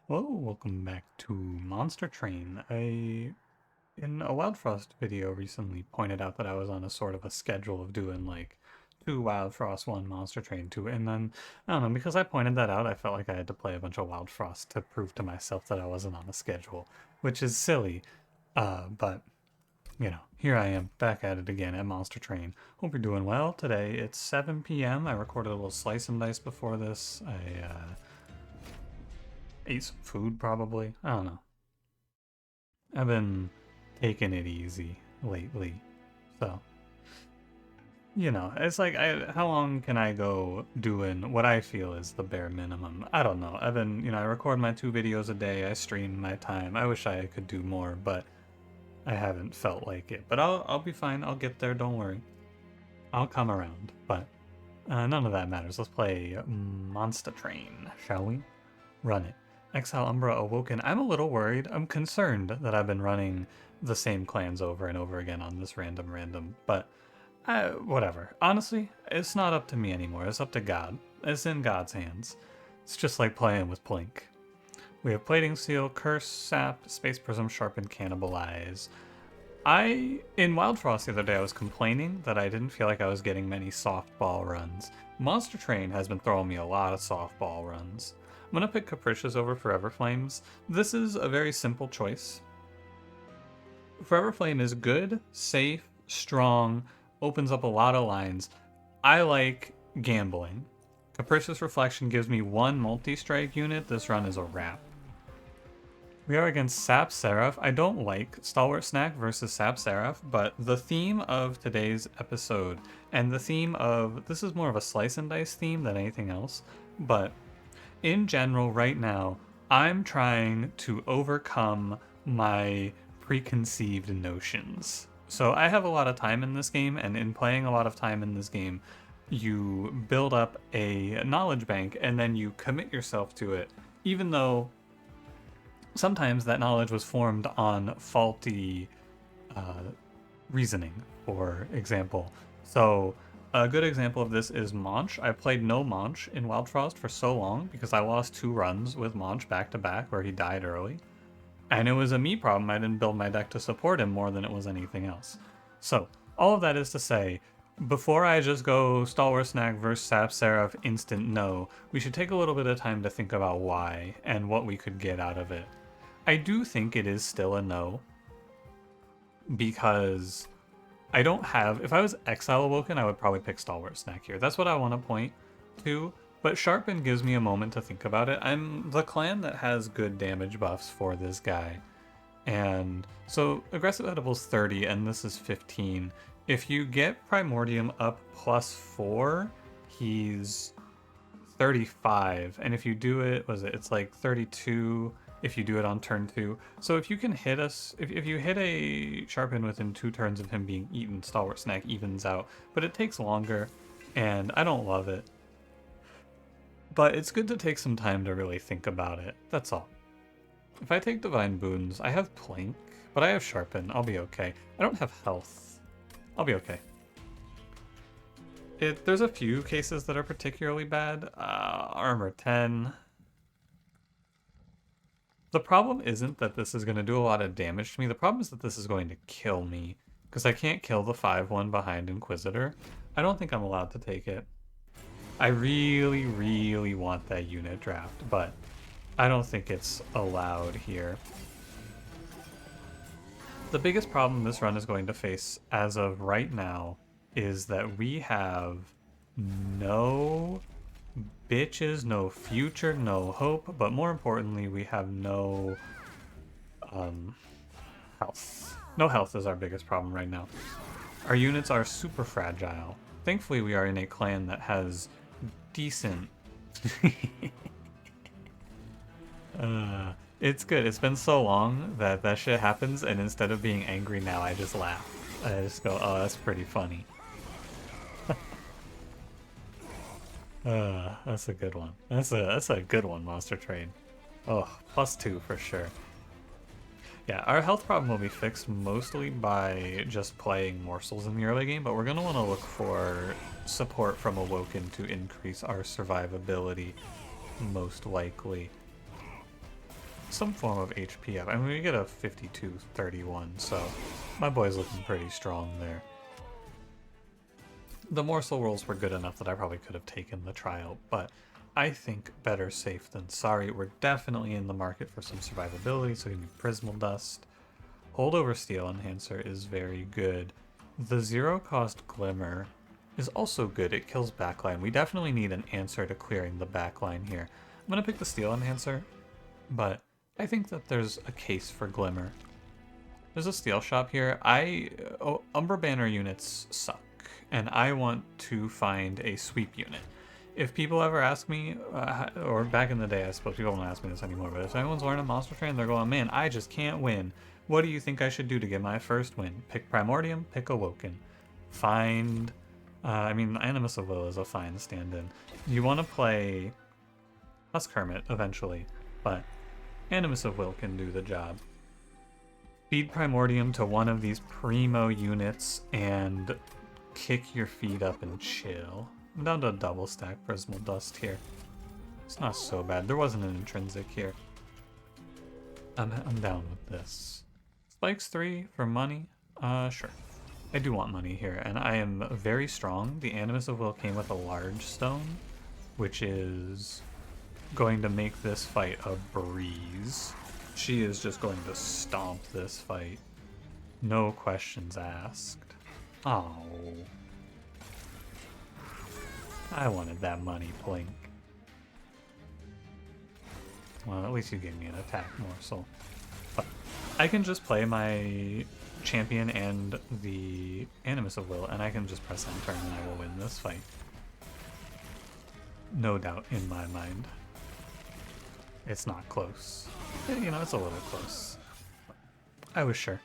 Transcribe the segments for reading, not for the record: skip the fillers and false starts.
Hello, welcome back to Monster Train. In a Wild Frost video recently pointed out that I was on a sort of a schedule of doing like 2 Wild Frost, 1 Monster Train 2, and then, I don't know, because I pointed that out, I felt like I had to play a bunch of Wild Frost to prove to myself that I wasn't on a schedule, which is silly, but, here I am, back at it again at Monster Train. Hope you're doing well. Today it's 7 p.m. I recorded a little slice and dice before this. I ate some food probably. I don't know. I've been taking it easy lately. So, it's like, how long can I go doing what I feel is the bare minimum? I don't know. I record my 2 videos a day. I stream my time. I wish I could do more, but I haven't felt like it. But I'll be fine. I'll get there. Don't worry. I'll come around. But none of that matters. Let's play Monster Train, shall we? Run it. Exile Umbra Awoken. I'm a little worried. I'm concerned that I've been running the same clans over and over again on this random, but whatever. Honestly, it's not up to me anymore. It's up to God. It's in God's hands. It's just like playing with Plink. We have Plating Seal, Curse, Sap, Space Prism, Sharpen, Cannibalize. In Wild Frost the other day, I was complaining that I didn't feel like I was getting many softball runs. Monster Train has been throwing me a lot of softball runs. I'm gonna pick Capricious over Forever Flames. This is a very simple choice. Forever Flame is good, safe, strong, opens up a lot of lines. I like gambling. Capricious Reflection gives me 1 multi-strike unit. This run is a wrap. We are against Sap Seraph. I don't like Stalwart Snack versus Sap Seraph, but the theme of today's episode, and the theme of, this is more of a slice and dice theme than anything else, but in general right now, I'm trying to overcome my preconceived notions. So I have a lot of time in this game, and in playing a lot of time in this game, you build up a knowledge bank and then you commit yourself to it, even though sometimes that knowledge was formed on faulty reasoning, for example. So a good example of this is Monch. I played no Monch in Wild Frost for so long because I lost 2 runs with Monch back to back where he died early. And it was a me problem. I didn't build my deck to support him more than it was anything else. So all of that is to say, before I just go Stalwart Snack versus Sap Seraph instant no, we should take a little bit of time to think about why and what we could get out of it. I do think it is still a no, because I don't have... If I was Exile Awoken, I would probably pick Stalwart Snack here. That's what I want to point to, but Sharpen gives me a moment to think about it. I'm the clan that has good damage buffs for this guy. And so Aggressive Edible's 30, and this is 15. If you get Primordium up +4, he's 35. And if you do it, it's like 32 if you do it on turn 2. So if you can hit us, if you hit a Sharpen within 2 turns of him being eaten, Stalwart Snack evens out. But it takes longer, and I don't love it. But it's good to take some time to really think about it. That's all. If I take Divine Boons, I have Plink, but I have Sharpen. I'll be okay. I don't have health. I'll be okay. There's a few cases that are particularly bad. Armor 10. The problem isn't that this is going to do a lot of damage to me. The problem is that this is going to kill me, because I can't kill the 5-1 behind Inquisitor. I don't think I'm allowed to take it. I really want that unit draft, but I don't think it's allowed here. The biggest problem this run is going to face as of right now is that we have no bitches, no future, no hope, but more importantly, we have no health. No health is our biggest problem right now. Our units are super fragile. Thankfully, we are in a clan that has decent... it's good. It's been so long that that shit happens, and instead of being angry now, I just laugh. I just go, oh, that's pretty funny. That's a good one. That's a good one, Monster Train. Oh, +2 for sure. Yeah, our health problem will be fixed mostly by just playing morsels in the early game, but we're going to want to look for support from Awoken to increase our survivability, most likely. some form of HP up. I mean, we get a 52-31, so my boy's looking pretty strong there. The morsel rolls were good enough that I probably could have taken the trial, but I think better safe than sorry. We're definitely in the market for some survivability, so give me Prismal Dust. Holdover Steel Enhancer is very good. The zero cost Glimmer is also good. It kills backline. We definitely need an answer to clearing the backline here. I'm going to pick the Steel Enhancer, but I think that there's a case for Glimmer. There's a steel shop here. Umbra Banner units suck, and I want to find a sweep unit. If people ever ask me, or back in the day, I suppose people don't ask me this anymore, but if anyone's learning Monster Train, they're going, man, I just can't win. What do you think I should do to get my first win? Pick Primordium, pick Awoken. Find, Animus of Will is a fine stand-in. You want to play Husk Hermit eventually, but Animus of Will can do the job. Feed Primordium to one of these primo units and kick your feet up and chill. I'm down to a double stack Prismal Dust here. It's not so bad. There wasn't an intrinsic here. I'm down with this. Spikes 3 for money? Sure. I do want money here, and I am very strong. The Animus of Will came with a large stone, which is going to make this fight a breeze. She is just going to stomp this fight. No questions asked. Oh. I wanted that money, Plink. Well, at least you gave me an attack morsel. But I can just play my champion and the Animus of Will, and I can just press enter and I will win this fight. No doubt in my mind. It's not close. You know, it's a little close. I was sure.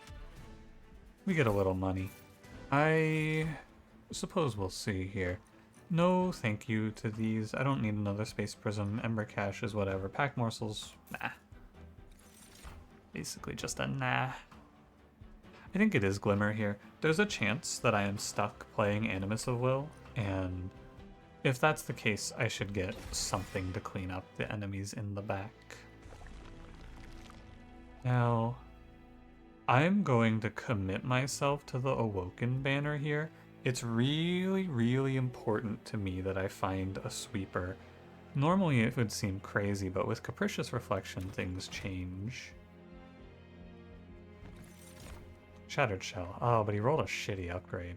We get a little money. I suppose we'll see here. No thank you to these. I don't need another Space Prism. Ember Cache is whatever. Pack Morsels, nah. Basically just a nah. I think it is Glimmer here. There's a chance that I am stuck playing Animus of Will, and if that's the case, I should get something to clean up the enemies in the back. Now, I'm going to commit myself to the Awoken banner here. It's really, really important to me that I find a sweeper. Normally it would seem crazy, but with Capricious Reflection, things change. Shattered Shell. Oh, but he rolled a shitty upgrade.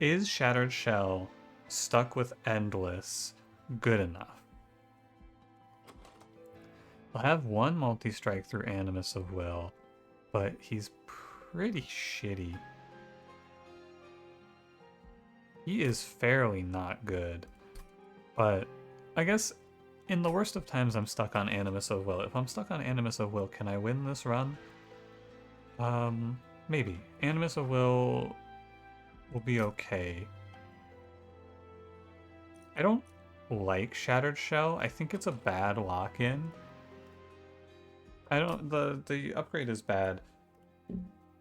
Is Shattered Shell stuck with Endless good enough? I'll have one multi-strike through Animus of Will, but he's pretty shitty. He is fairly not good, but I guess in the worst of times I'm stuck on Animus of Will. If I'm stuck on Animus of Will, can I win this run? Maybe. Animus of Will be okay. I don't like Shattered Shell. I think it's a bad lock-in. The upgrade is bad.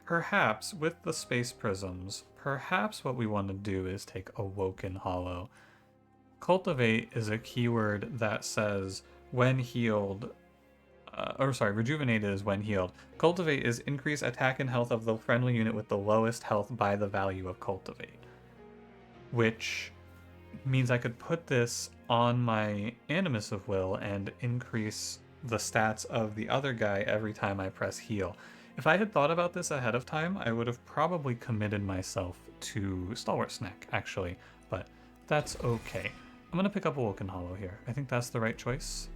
Perhaps with the Space Prisms, perhaps what we want to do is take Awoken Hollow. Cultivate is a keyword that says when healed, Rejuvenated is when healed. Cultivate is increase attack and health of the friendly unit with the lowest health by the value of Cultivate. Which means I could put this on my Animus of Will and increase the stats of the other guy every time I press heal. If I had thought about this ahead of time, I would have probably committed myself to Stalwart Snack, actually, but that's okay. I'm going to pick up Awoken Hollow here. I think that's the right choice.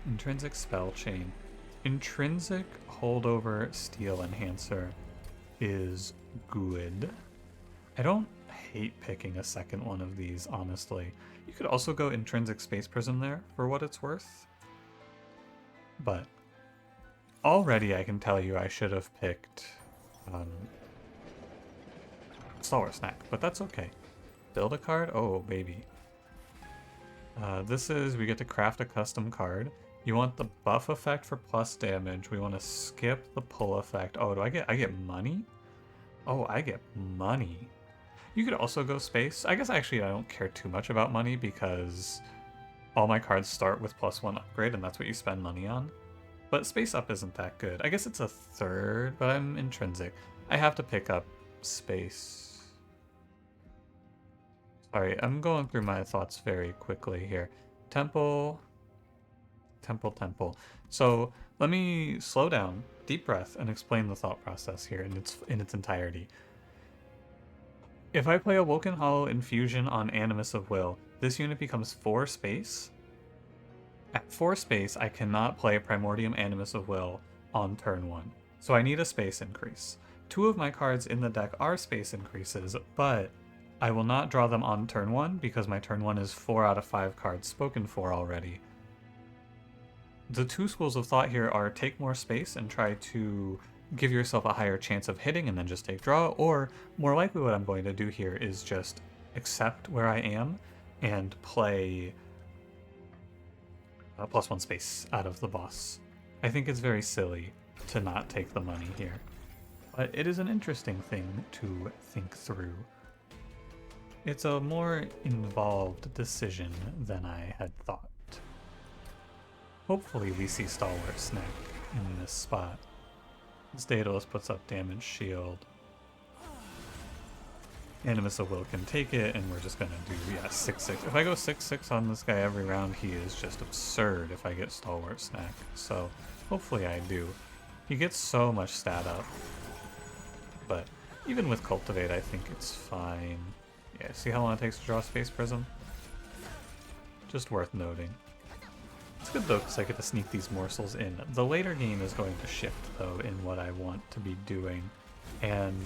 Intrinsic Spell Chain. Intrinsic Holdover Steel Enhancer is good. I don't hate picking a second one of these, honestly. You could also go Intrinsic Space Prism there, for what it's worth. But already I can tell you I should have picked Stalwart Snack, but that's okay. Build a card? Oh, baby. We get to craft a custom card. You want the buff effect for plus damage. We want to skip the pull effect. Oh, I get money? Oh, I get money. You could also go space. I guess actually I don't care too much about money because all my cards start with +1 upgrade and that's what you spend money on. But space up isn't that good. I guess it's a third, but I'm intrinsic. I have to pick up space. Sorry, I'm going through my thoughts very quickly here. Temple, temple, temple. So let me slow down, deep breath, and explain the thought process here in its entirety. If I play a Woken Hollow Infusion on Animus of Will, this unit becomes 4 space. At 4 space, I cannot play Primordium Animus of Will on turn 1, so I need a space increase. 2 of my cards in the deck are space increases, but I will not draw them on turn 1 because my turn 1 is 4 out of 5 cards spoken for already. The 2 schools of thought here are take more space and try to give yourself a higher chance of hitting and then just take draw, or more likely what I'm going to do here is just accept where I am and play +1 space out of the boss. I think it's very silly to not take the money here, but it is an interesting thing to think through. It's a more involved decision than I had thought. Hopefully we see Stalwart Snack in this spot. This Daedalus puts up damage shield. Animus of Will can take it, and we're just gonna do, 6-6. If I go 6-6 on this guy every round, he is just absurd if I get Stalwart Snack. So hopefully I do. He gets so much stat up. But even with Cultivate, I think it's fine. Yeah, see how long it takes to draw Space Prism? Just worth noting. It's good though, because I get to sneak these morsels in. The later game is going to shift though in what I want to be doing. And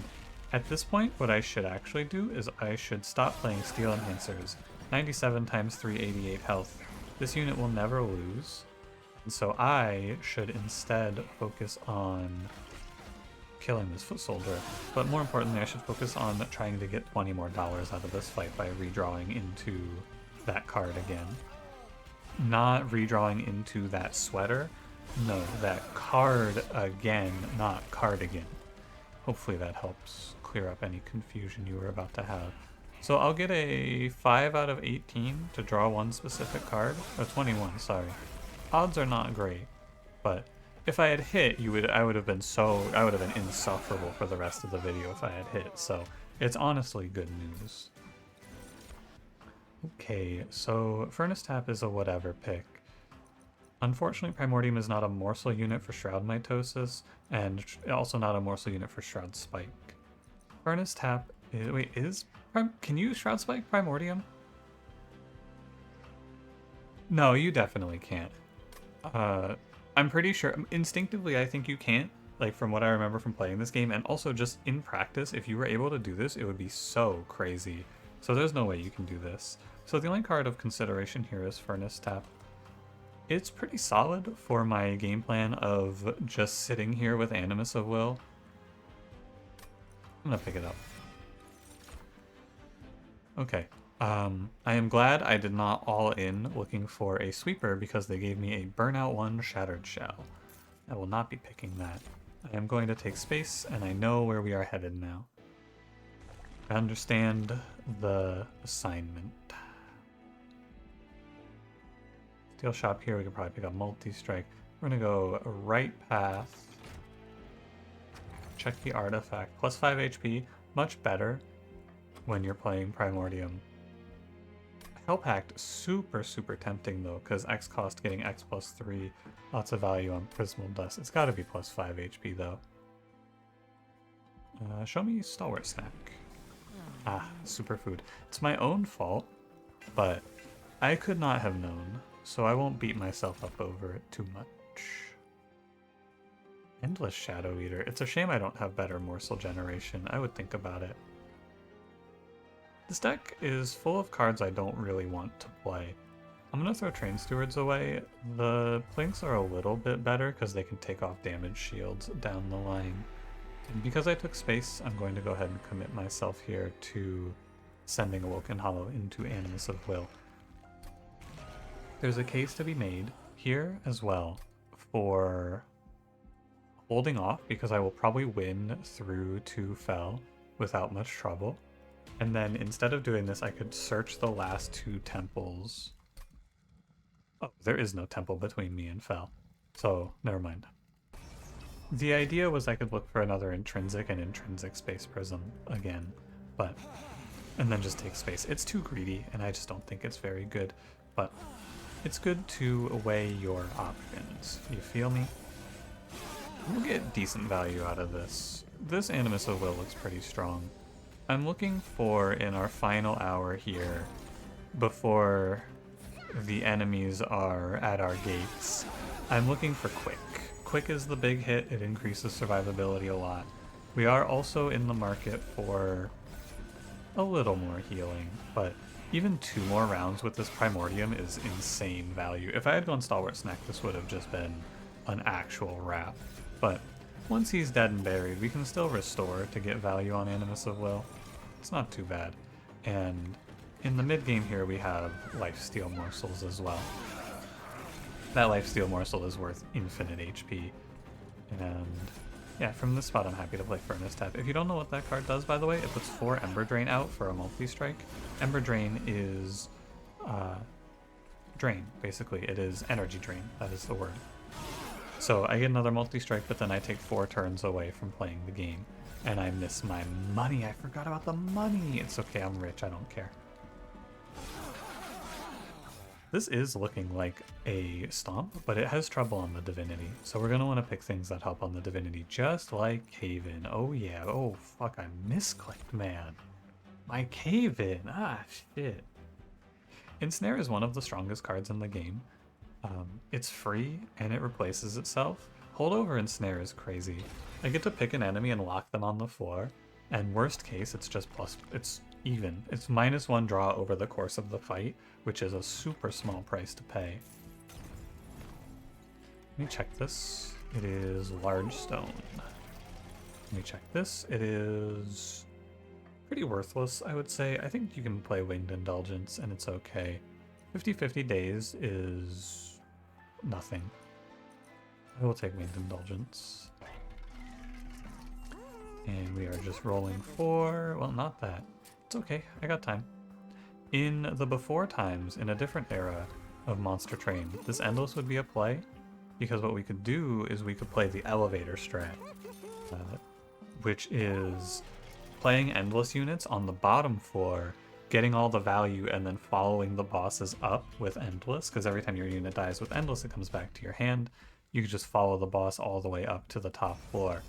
at this point, what I should actually do is I should stop playing Steel Enhancers. 97 times 388 health. This unit will never lose. And so I should instead focus on killing this foot soldier. But more importantly, I should focus on trying to get $20 more out of this fight by redrawing into that card again. Not redrawing into that sweater. No, that card again, not cardigan. Hopefully that helps clear up any confusion you were about to have. So I'll get a 5 out of 18 to draw one specific card. Or 21, sorry. Odds are not great, but if I had hit, I would have been insufferable for the rest of the video if I had hit, so it's honestly good news. Okay, so Furnace Tap is a whatever pick. Unfortunately, Primordium is not a morsel unit for Shroud Mitosis, and also not a morsel unit for Shroud Spike. Furnace Tap can you Shroud Spike Primordium? No, you definitely can't. I'm pretty sure, instinctively I think you can't, like from what I remember from playing this game, and also just in practice, if you were able to do this, it would be so crazy. So there's no way you can do this. So the only card of consideration here is Furnace Tap. It's pretty solid for my game plan of just sitting here with Animus of Will. I'm gonna pick it up. Okay. I am glad I did not all in looking for a sweeper because they gave me a Burnout 1 Shattered Shell. I will not be picking that. I am going to take space, and I know where we are headed now. I understand the assignment. Steel Shop here, we can probably pick up Multi-Strike. We're gonna go right path. Check the artifact. +5 HP, much better when you're playing Primordium. Hell Pact, super tempting though, because X cost getting X +3, lots of value on Prismal Dust. It's gotta be +5 HP though. Show me Stalwart Snack. Ah, superfood. It's my own fault, but I could not have known, so I won't beat myself up over it too much. Endless Shadow Eater. It's a shame I don't have better morsel generation. I would think about it. This deck is full of cards I don't really want to play. I'm going to throw Train Stewards away. The Plinks are a little bit better because they can take off damage shields down the line. And because I took space, I'm going to go ahead and commit myself here to sending Awoken Hollow into Animus of Will. There's a case to be made here as well for holding off because I will probably win through to Fel without much trouble. And then instead of doing this, I could search the last 2 temples. Oh, there is no temple between me and Fel. So, never mind. The idea was I could look for another intrinsic and intrinsic space prism again, but and then just take space. It's too greedy, and I just don't think it's very good, but it's good to weigh your options. You feel me? We'll get decent value out of this. This Animus of Will looks pretty strong. I'm looking for, in our final hour here, before the enemies are at our gates, I'm looking for Quick. Quick is the big hit, it increases survivability a lot. We are also in the market for a little more healing, but even 2 more rounds with this primordium is insane value. If I had gone Stalwart Snack, this would have just been an actual wrap. But once he's dead and buried, we can still restore to get value on Animus of Will. It's not too bad. And in the mid game here, we have Lifesteal Morsels as well. That Lifesteal Morsel is worth infinite HP. And yeah, from this spot I'm happy to play Furnace Tap. If you don't know what that card does, by the way, it puts 4 Ember Drain out for a multi-strike. Ember Drain is drain, basically. It is energy drain, that is the word. So I get another multi-strike, but then I take 4 turns away from playing the game. And I miss my money. I forgot about the money. It's okay, I'm rich, I don't care. This is looking like a stomp, but it has trouble on the Divinity. So we're going to want to pick things that help on the Divinity, just like Cave-In. Oh yeah, oh fuck, I misclicked, man. My Cave-In, ah shit. Ensnare is one of the strongest cards in the game. It's free, and it replaces itself. Holdover Ensnare is crazy. I get to pick an enemy and lock them on the floor, and worst case, it's just it's even. It's -1 draw over the course of the fight, which is a super small price to pay. Let me check this. It is Large Stone. Let me check this. It is pretty worthless, I would say. I think you can play Winged Indulgence, and it's okay. 50-50 days is nothing. I will take Winged Indulgence. And we are just rolling for... well, not that. It's okay, I got time. In the before times, in a different era of Monster Train, this Endless would be a play, because what we could do is we could play the Elevator strat, which is playing Endless units on the bottom floor, getting all the value, and then following the bosses up with Endless, because every time your unit dies with Endless, it comes back to your hand. You could just follow the boss all the way up to the top floor.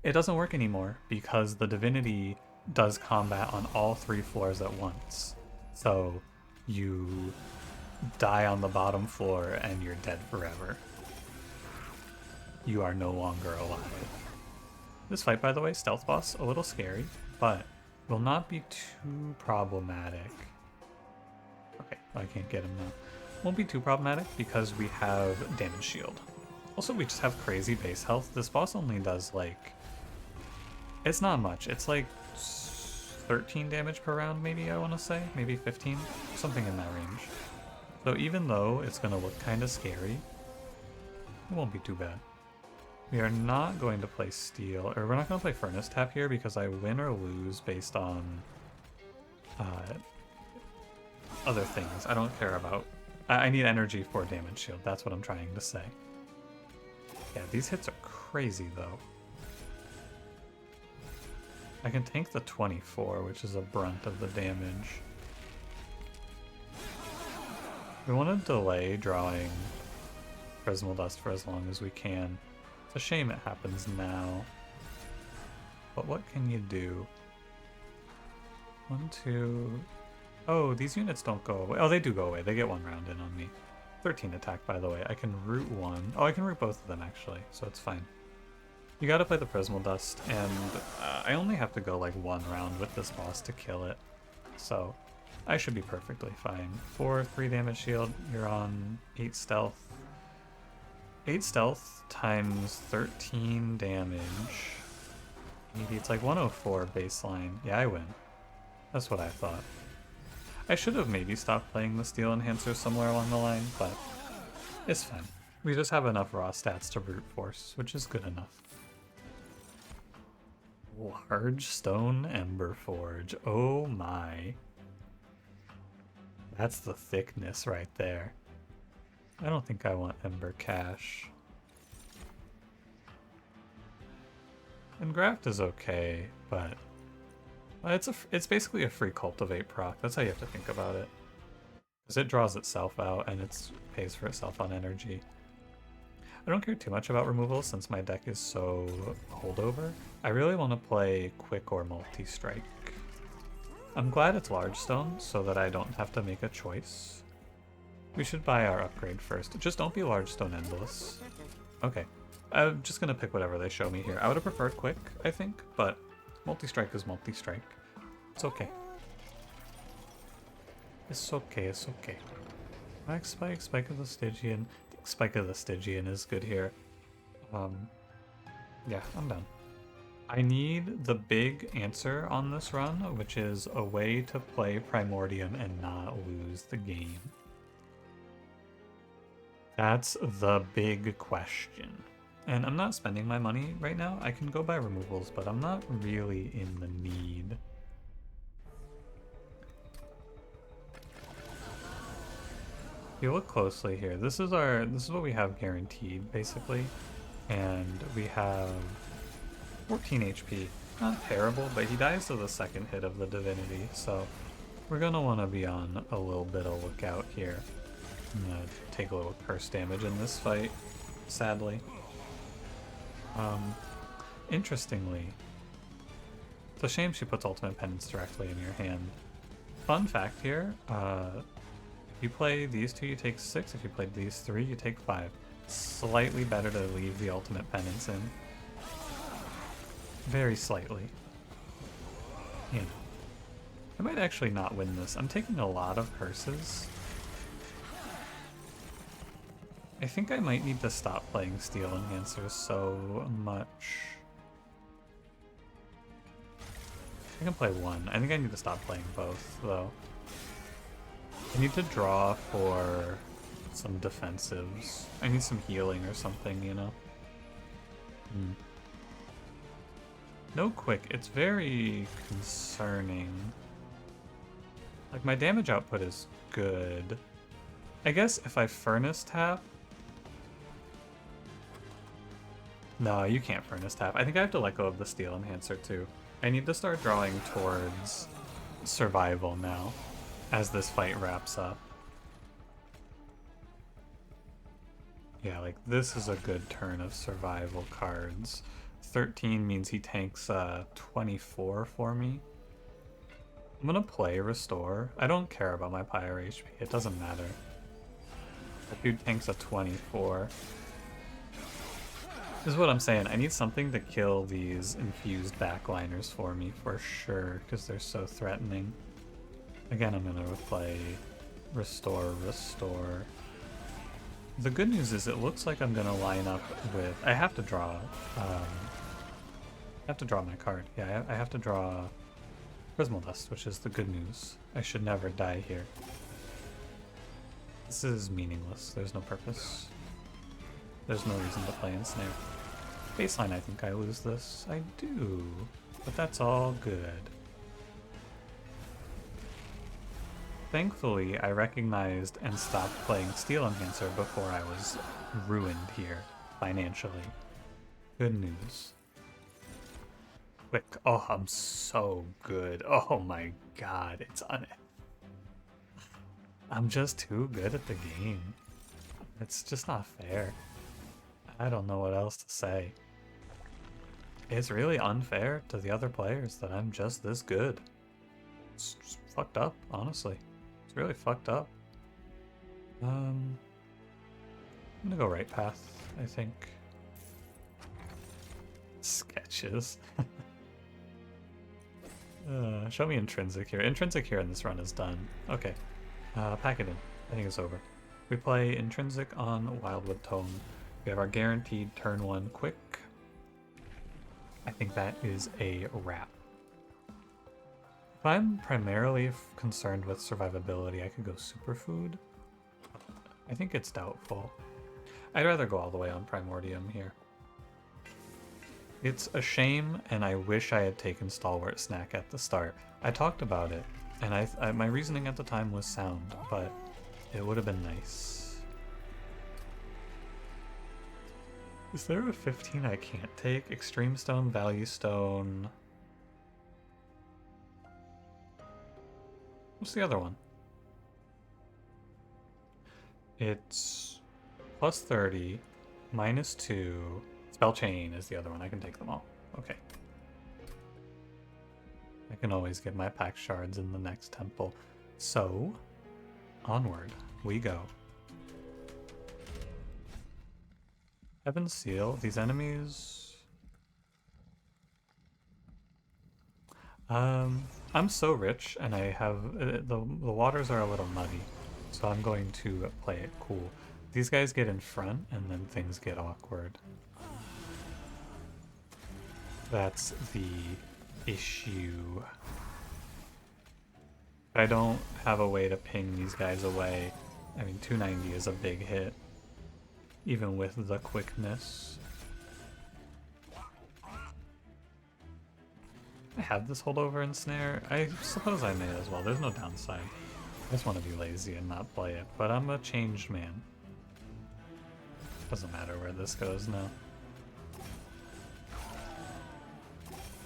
It doesn't work anymore, because the Divinity does combat on all 3 floors at once. So you die on the bottom floor and you're dead forever. You are no longer alive. This fight, by the way, stealth boss, a little scary, but will not be too problematic. Okay, I can't get him now. Won't be too problematic because we have damage shield. Also, we just have crazy base health. This boss only does like... it's not much. It's like 13 damage per round, maybe, I want to say. Maybe 15. Something in that range. So even though it's going to look kind of scary, it won't be too bad. We are not going to play Steel, or we're not going to play Furnace Tap here because I win or lose based on other things. I don't care about... I need energy for damage shield. That's what I'm trying to say. Yeah, these hits are crazy, though. I can tank the 24, which is a brunt of the damage. We want to delay drawing Prismal Dust for as long as we can. It's a shame it happens now. But what can you do? 1, 2... oh, these units don't go away. Oh, they do go away. They get 1 round in on me. 13 attack, by the way. I can root 1. Oh, I can root both of them, actually, so it's fine. You gotta play the Prismal Dust, and I only have to go like 1 round with this boss to kill it. So I should be perfectly fine. 4, 3 damage shield, you're on 8 stealth. 8 stealth times 13 damage. Maybe it's like 104 baseline. Yeah, I win. That's what I thought. I should have maybe stopped playing the Steel Enhancer somewhere along the line, but it's fine. We just have enough raw stats to brute force, which is good enough. Large Stone Ember Forge. Oh my. That's the thickness right there. I don't think I want Ember Cash. And Graft is okay, but it's basically a free Cultivate proc. That's how you have to think about it. Because it draws itself out and it pays for itself on energy. I don't care too much about removal since my deck is so holdover. I really want to play Quick or Multi-Strike. I'm glad it's Large Stone so that I don't have to make a choice. We should buy our upgrade first. Just don't be Large Stone Endless. Okay. I'm just gonna pick whatever they show me here. I would have preferred Quick, I think, but Multi-Strike is Multi-Strike. It's okay. It's okay, it's okay. Max Spike, Spike of the Stygian. I think Spike of the Stygian is good here. Yeah, I'm done. I need the big answer on this run, which is a way to play Primordium and not lose the game. That's the big question. And I'm not spending my money right now. I can go buy removals, but I'm not really in the need. If you look closely here, this is what we have guaranteed, basically. And we have 14 HP. Not terrible, but he dies to the second hit of the Divinity, so we're gonna want to be on a little bit of lookout here. I'm gonna take a little curse damage in this fight, sadly. Interestingly, it's a shame she puts Ultimate Penance directly in your hand. Fun fact here, if you play these two, you take 6. If you play these 3, you take 5. Slightly better to leave the Ultimate Penance in. Very slightly. You know. I might actually not win this. I'm taking a lot of curses. I think I might need to stop playing Steel Enhancers so much. I can play one. I think I need to stop playing both, though. I need to draw for some defensives. I need some healing or something, you know? No Quick. It's very concerning. Like, my damage output is good. I guess if I Furnace Tap... No, you can't Furnace Tap. I think I have to let go of the Steel Enhancer, too. I need to start drawing towards survival now, as this fight wraps up. Yeah, like, this is a good turn of survival cards. 13 means he tanks 24 for me. I'm gonna play Restore. I don't care about my Pyre HP, it doesn't matter. That dude tanks a 24. This is what I'm saying, I need something to kill these infused backliners for me, for sure, because they're so threatening. Again, I'm gonna play Restore. The good news is it looks like I'm gonna line up with... I have to draw... my card. Yeah, I have to draw Prismal Dust, which is the good news. I should never die here. This is meaningless. There's no purpose. There's no reason to play Ensnare. Baseline, I think I lose this. I do. But that's all good. Thankfully, I recognized and stopped playing Steel Enhancer before I was ruined here, financially. Good news. Quick. Oh, I'm so good. Oh my god, I'm just too good at the game. It's just not fair. I don't know what else to say. It's really unfair to the other players that I'm just this good. It's just fucked up, honestly. It's really fucked up. I'm gonna go right path, I think. Sketches. Show me Intrinsic here. Intrinsic here in this run is done. Okay. Pack it in. I think it's over. We play Intrinsic on Wildwood Tome. We have our guaranteed turn 1 Quick. I think that is a wrap. If I'm primarily concerned with survivability, I could go Superfood. I think it's doubtful. I'd rather go all the way on Primordium here. It's a shame, and I wish I had taken Stalwart Snack at the start. I talked about it, and my reasoning at the time was sound, but it would have been nice. Is there a 15 I can't take? Extreme Stone, Value Stone. What's the other one? It's plus 30, minus 2. Spell Chain is the other one. I can take them all. Okay. I can always get my pack shards in the next temple. So, onward we go. Heaven's Seal. These enemies... I'm so rich, and I have... the waters are a little muddy, so I'm going to play it cool. These guys get in front, and then things get awkward. That's the issue. I don't have a way to ping these guys away. I mean, 290 is a big hit, even with the quickness. I have this holdover and snare. I suppose I may as well. There's no downside. I just want to be lazy and not play it, but I'm a changed man. Doesn't matter where this goes now.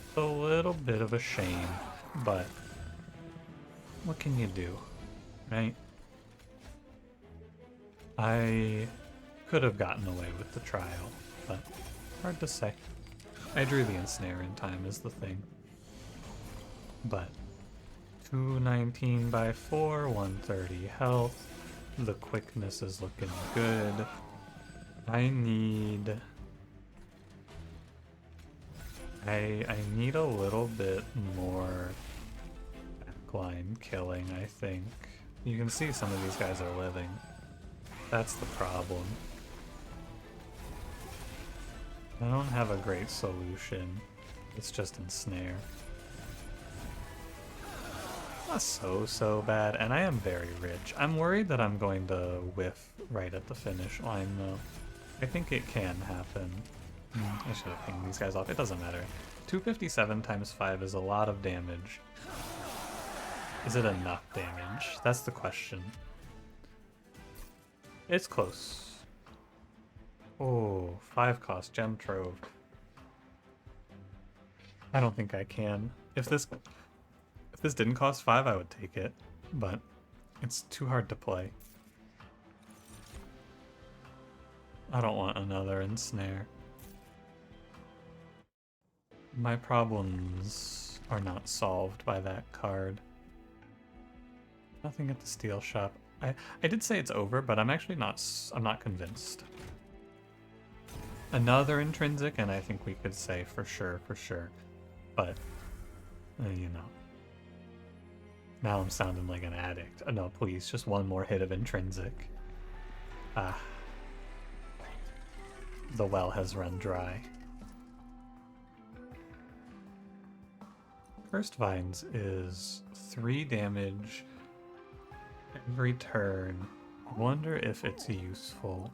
It's a little bit of a shame, but what can you do, right? I could have gotten away with the trial, but hard to say. I drew the ensnare in time is the thing. But 219 by 4, 130 health. The quickness is looking good. I need... I need a little bit more backline killing, I think. You can see some of these guys are living. That's the problem. I don't have a great solution. It's just ensnare. Not so bad, and I am very rich. I'm worried that I'm going to whiff right at the finish line, though. I think it can happen. I should have pinged these guys off. It doesn't matter. 257 times 5 is a lot of damage. Is it enough damage? That's the question. It's close. Oh, 5 cost Gem Trove. I don't think I can. If this didn't cost 5, I would take it, but it's too hard to play. I don't want another ensnare. My problems are not solved by that card. Nothing at the steel shop. I did say it's over, but I'm actually not convinced. Another intrinsic, and I think we could say for sure. But, you know. Now I'm sounding like an addict. No, please, just one more hit of intrinsic. Ah. The well has run dry. Cursed Vines is 3 damage every turn. I wonder if it's useful.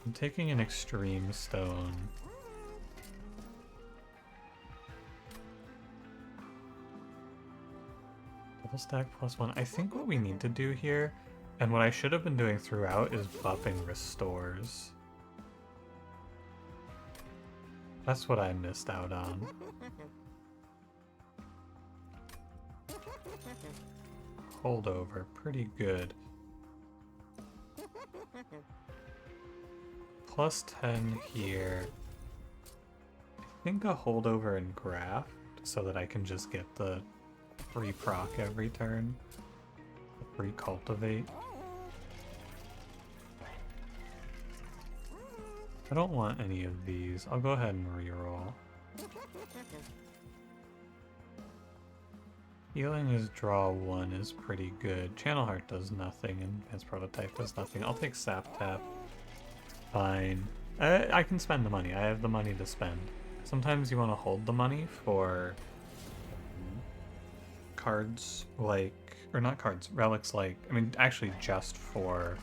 I'm taking an extreme stone. Double stack +1. I think what we need to do here, and what I should have been doing throughout, is buffing restores. That's what I missed out on. Holdover, pretty good. +10 here. I think a holdover and graft so that I can just get the free proc every turn. The free cultivate. I don't want any of these. I'll go ahead and reroll. Healing is draw 1 is pretty good. Channel Heart does nothing, and Advanced Prototype does nothing. I'll take Sap Tap. Fine. I can spend the money. I have the money to spend. Sometimes you want to hold the money for cards like, or not cards, relics like, I mean actually just for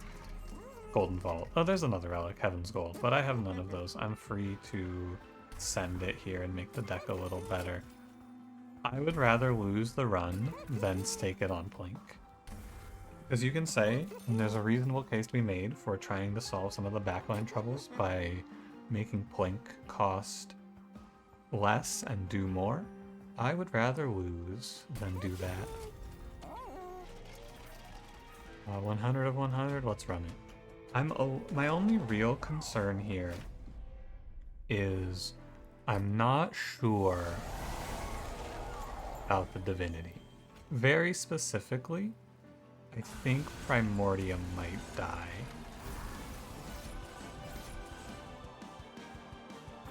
Golden Vault. Oh, there's another relic, Heaven's Gold, but I have none of those. I'm free to send it here and make the deck a little better. I would rather lose the run than stake it on Plink. Because you can say, and there's a reasonable case to be made for trying to solve some of the backline troubles by making Plink cost less and do more. I would rather lose than do that. 100 of 100, let's run it. My only real concern here is I'm not sure about the Divinity. Very specifically, I think Primordium might die.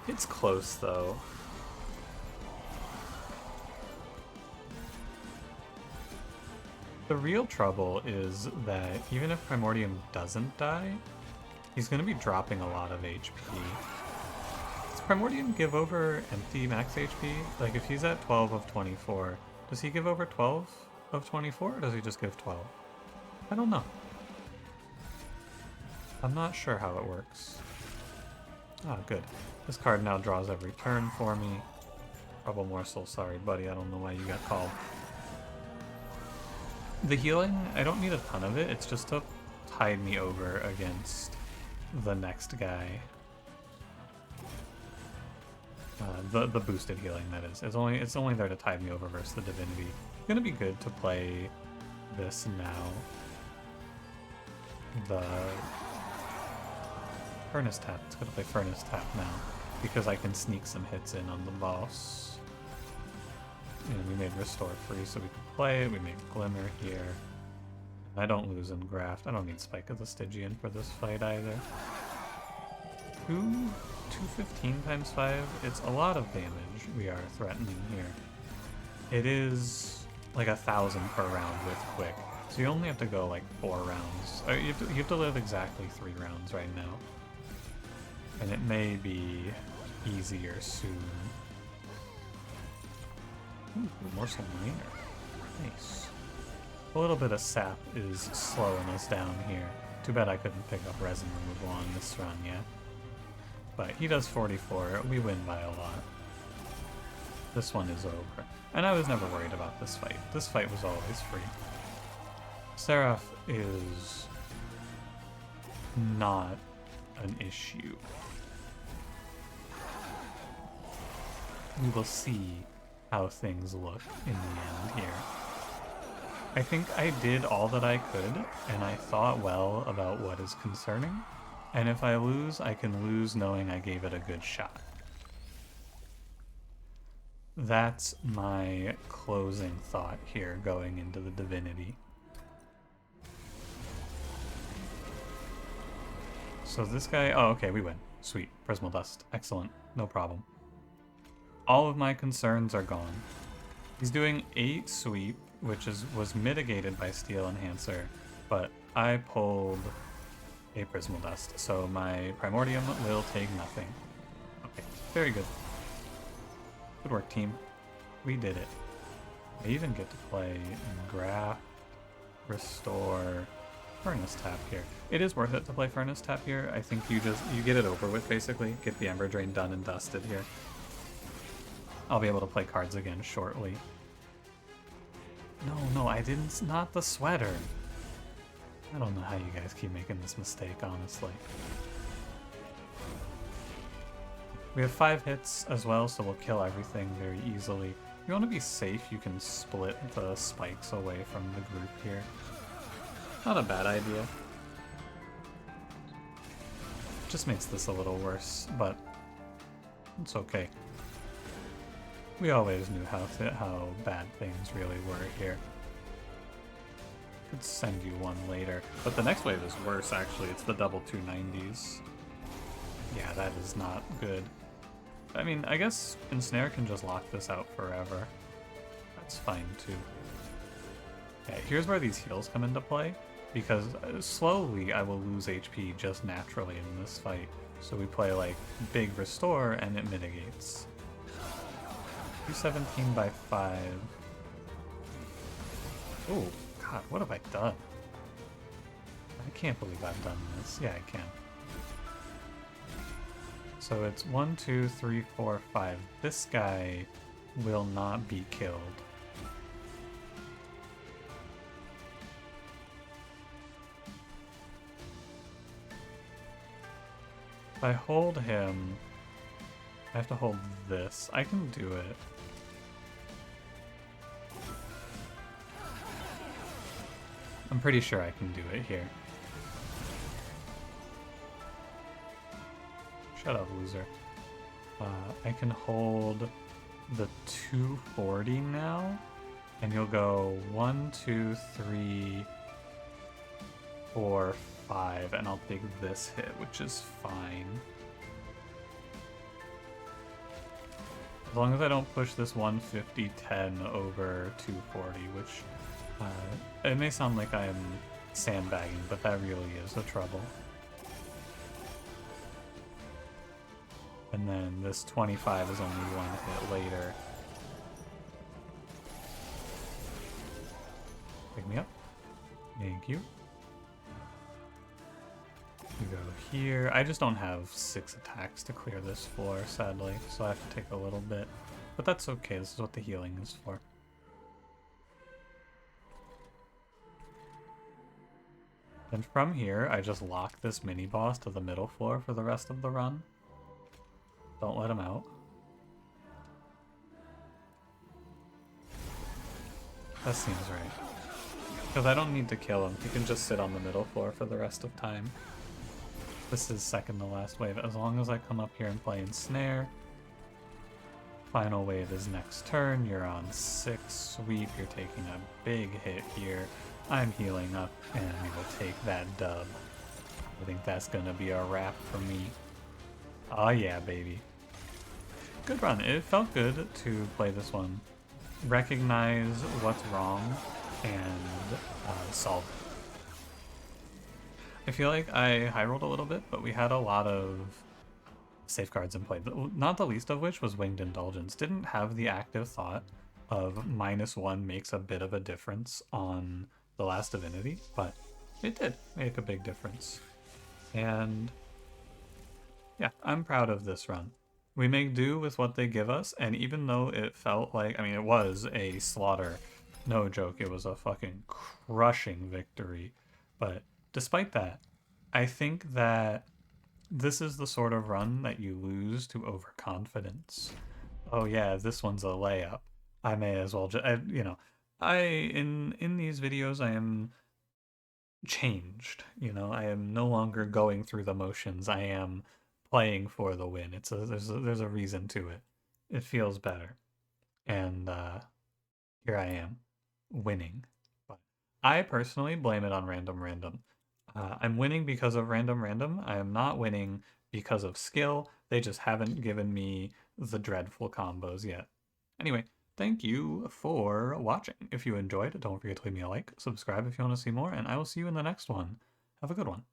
It's close though. The real trouble is that even if Primordium doesn't die, he's going to be dropping a lot of HP. Does Primordium give over empty max HP? Like if he's at 12 of 24, does he give over 12 of 24 or does he just give 12? I don't know. I'm not sure how it works. Ah, good. This card now draws every turn for me. Trouble Morsel, sorry buddy, I don't know why you got called. The healing, I don't need a ton of it, it's just to tide me over against the next guy. The boosted healing, that is. It's only there to tide me over versus the Divinity. It's gonna be good to play this now. The Furnace Tap. It's gonna play Furnace Tap now because I can sneak some hits in on the boss. And we made Restore free so we could play it. We made Glimmer here. I don't lose in Graft. I don't need Spike of the Stygian for this fight either. 215 times 5. It's a lot of damage we are threatening here. It is like 1,000 per round with Quick. So you only have to go like 4 rounds. You have to live exactly 3 rounds right now. And it may be easier soon. Ooh, Morsel Miner. Nice. A little bit of sap is slowing us down here. Too bad I couldn't pick up resin removal on this run yet. But he does 44. We win by a lot. This one is over. And I was never worried about this fight. This fight was always free. Seraph is not an issue. We will see how things look in the end here. I think I did all that I could, and I thought well about what is concerning. And if I lose, I can lose knowing I gave it a good shot. That's my closing thought here going into the Divinity. So this guy, oh okay, we win. Sweet, Prismal Dust, excellent, no problem. All of my concerns are gone. He's doing 8 sweep, which was mitigated by Steel Enhancer, but I pulled a Prismal Dust, so my Primordium will take nothing. Okay, very good. Good work, team. We did it. I even get to play Graft, Restore, Furnace Tap here. It is worth it to play Furnace Tap here. I think you get it over with, basically. Get the Ember Drain done and dusted here. I'll be able to play cards again shortly. No, I didn't. Not the sweater. I don't know how you guys keep making this mistake, honestly. We have 5 hits as well, so we'll kill everything very easily. If you want to be safe, you can split the spikes away from the group here. Not a bad idea. Just makes this a little worse, but it's okay. We always knew how bad things really were here. Could send you one later, but the next wave is worse actually. It's the double 290s. Yeah, that is not good. I mean, I guess Ensnare can just lock this out forever. That's fine too. Okay, here's where these heals come into play, because slowly I will lose HP just naturally in this fight. So we play like big restore and it mitigates. 217 by 5. Oh, God, what have I done? I can't believe I've done this. Yeah, I can. So it's 1, 2, 3, 4, 5. This guy will not be killed. If I hold him, I have to hold this. I can do it. I'm pretty sure I can do it here. Shut up, loser. I can hold the 240 now, and you'll go 1, 2, 3, 4, 5, and I'll take this hit, which is fine. As long as I don't push this 150-10 over 240, which it may sound like I'm sandbagging, but that really is the trouble. And then this 25 is only one hit later. Pick me up. Thank you. You go here. I just don't have 6 attacks to clear this floor, sadly, so I have to take a little bit. But that's okay, this is what the healing is for. And from here, I just lock this mini-boss to the middle floor for the rest of the run. Don't let him out. That seems right. Because I don't need to kill him, he can just sit on the middle floor for the rest of time. This is second to last wave. As long as I come up here and play Ensnare. Final wave is next turn. You're on 6 sweep. You're taking a big hit here. I'm healing up and we will take that dub. I think that's gonna be a wrap for me. Oh yeah, baby. Good run. It felt good to play this one. Recognize what's wrong and solve it. I feel like I high rolled a little bit, but we had a lot of safeguards in play. Not the least of which was Winged Indulgence. Didn't have the active thought of -1 makes a bit of a difference on the last Divinity, but it did make a big difference. And yeah, I'm proud of this run. We make do with what they give us, and even though it felt like, I mean, it was a slaughter, no joke, it was a fucking crushing victory, but despite that, I think that this is the sort of run that you lose to overconfidence. Oh yeah, this one's a layup. I may as well just, you know, in these videos I am changed. You know, I am no longer going through the motions. I am playing for the win. There's a reason to it. It feels better, and here I am, winning. But I personally blame it on random. I'm winning because of random. I am not winning because of skill. They just haven't given me the dreadful combos yet. Anyway, thank you for watching. If you enjoyed, don't forget to leave me a like, subscribe if you want to see more, and I will see you in the next one. Have a good one.